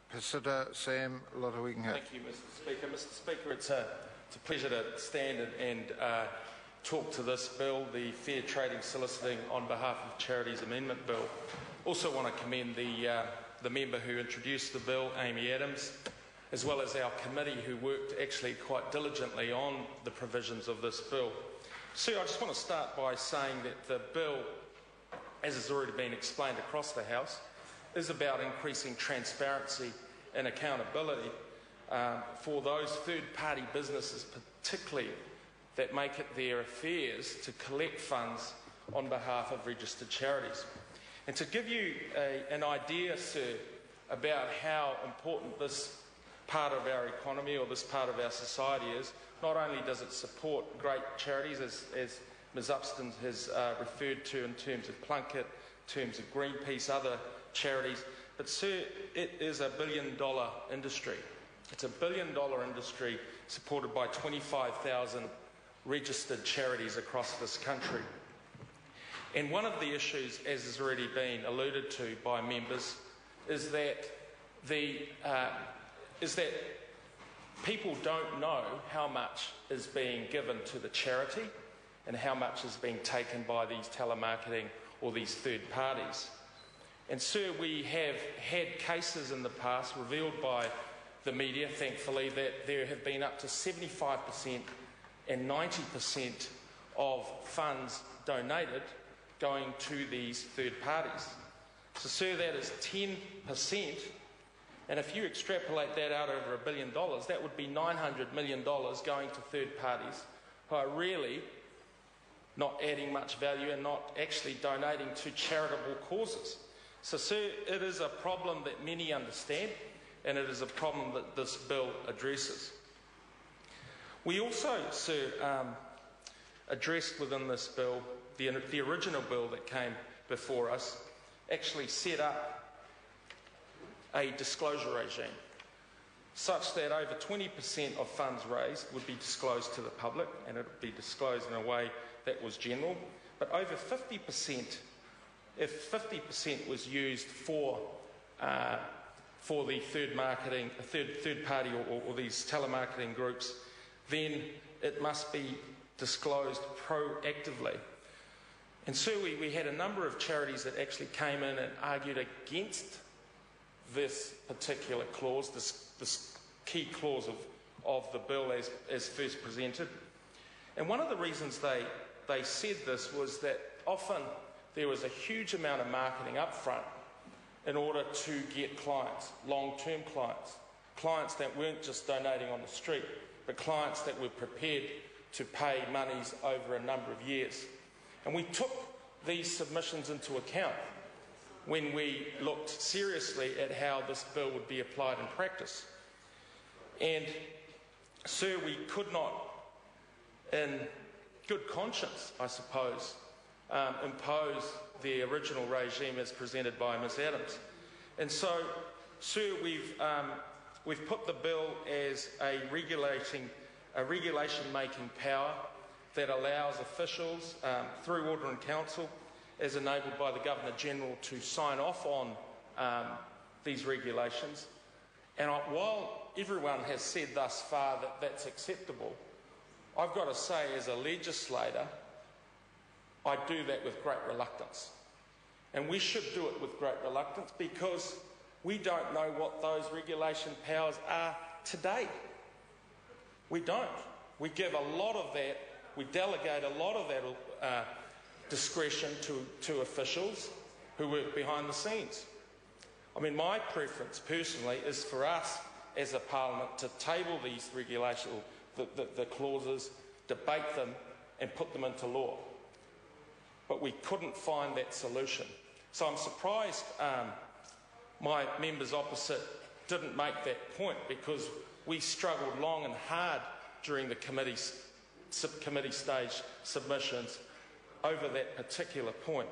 Consider Sam Lotu-Iiga. Thank you, Mr. Speaker. Mr. Speaker, it's a pleasure to stand and talk to this bill, the Fair Trading Soliciting on behalf of Charities Amendment Bill. Also want to commend the member who introduced the bill, Amy Adams, as well as our committee who worked actually quite diligently on the provisions of this bill. Sir, I just want to start by saying that the bill, as has already been explained across the House, is about increasing transparency and accountability for those third-party businesses, particularly that make it their affairs to collect funds on behalf of registered charities. And to give you an idea, sir, about how important this part of our economy or this part of our society is, not only does it support great charities, as Ms Upston has referred to in terms of Plunket, in terms of Greenpeace, other charities, but sir, it is a billion-dollar industry. It's a billion-dollar industry supported by 25,000 registered charities across this country. And one of the issues, as has already been alluded to by members, is that people don't know how much is being given to the charity and how much is being taken by these telemarketing or these third parties. And sir, we have had cases in the past revealed by the media, thankfully, that there have been up to 75% and 90% of funds donated going to these third parties. So sir, that is 10%, and if you extrapolate that out over $1 billion, that would be $900 million going to third parties who are really not adding much value and not actually donating to charitable causes. So sir, it is a problem that many understand, and it is a problem that this bill addresses. We also, sir, addressed within this bill, the original bill that came before us, actually set up a disclosure regime such that over 20% of funds raised would be disclosed to the public, and it would be disclosed in a way that was general, but over 50%, if 50% was used for the third party or these telemarketing groups, then it must be disclosed proactively. And so we had a number of charities that actually came in and argued against this particular clause, this key clause of the bill as first presented. And one of the reasons they said this was that often there was a huge amount of marketing up front in order to get clients, long-term clients that weren't just donating on the street, but clients that were prepared to pay monies over a number of years. And we took these submissions into account when we looked seriously at how this bill would be applied in practice. And sir, we could not, in good conscience, I suppose, impose the original regime as presented by Ms Adams. And so, sir, we've put the bill as a regulation-making power that allows officials, through Order in Council, as enabled by the Governor-General, to sign off on these regulations. And while everyone has said thus far that that's acceptable, I've got to say, as a legislator, I do that with great reluctance. And we should do it with great reluctance because we don't know what those regulation powers are today. We don't. We give a lot of that, we delegate a lot of that discretion to officials who work behind the scenes. I mean, my preference personally is for us as a parliament to table these regulations, the clauses, debate them and put them into law. But we couldn't find that solution. So I'm surprised my members opposite didn't make that point, because we struggled long and hard during the committee stage submissions over that particular point.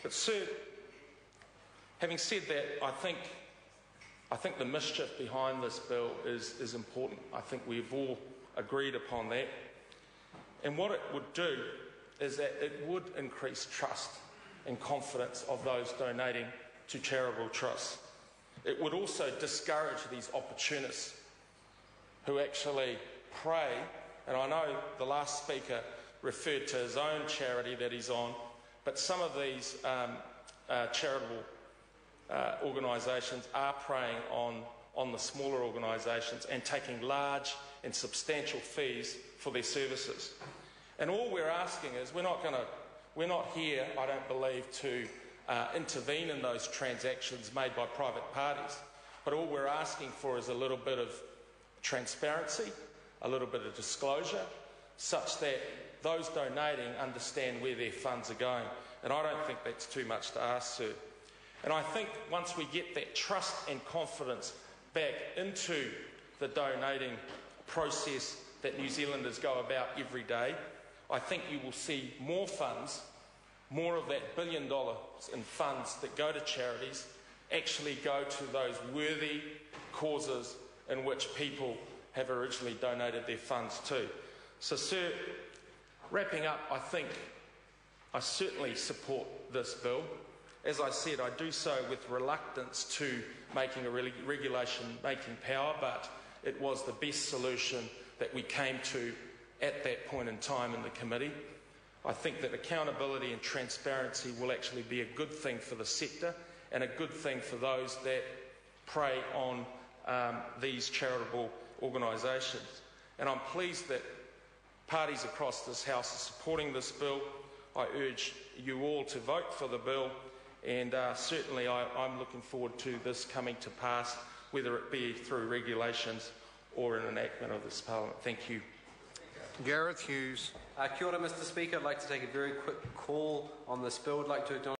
But sir, having said that, I think the mischief behind this bill is important. I think we've all agreed upon that. And what it would do is that it would increase trust and confidence of those donating to charitable trusts. it would also discourage these opportunists who actually pray, and I know the last speaker referred to his own charity that he's on, but some of these charitable organisations are preying on the smaller organisations and taking large and substantial fees for their services. And all we're asking is, we're not here, I don't believe, to intervene in those transactions made by private parties, but all we're asking for is a little bit of transparency, a little bit of disclosure, such that those donating understand where their funds are going. And I don't think that's too much to ask, sir. And I think once we get that trust and confidence back into the donating process that New Zealanders go about every day, I think you will see more funds, more of that $1 billion in funds that go to charities actually go to those worthy causes in which people have originally donated their funds to. So, sir, wrapping up, I think I certainly support this bill. As I said, I do so with reluctance to making a regulation-making power, but it was the best solution that we came to at that point in time in the committee. I think that accountability and transparency will actually be a good thing for the sector and a good thing for those that prey on these charitable organisations. And I'm pleased that parties across this House are supporting this bill. I urge you all to vote for the bill, and certainly I'm looking forward to this coming to pass, whether it be through regulations or an enactment of this Parliament. Thank you. Gareth Hughes. Kia ora, Mr. Speaker. I'd like to take a very quick call on this bill. I'd like to acknowledge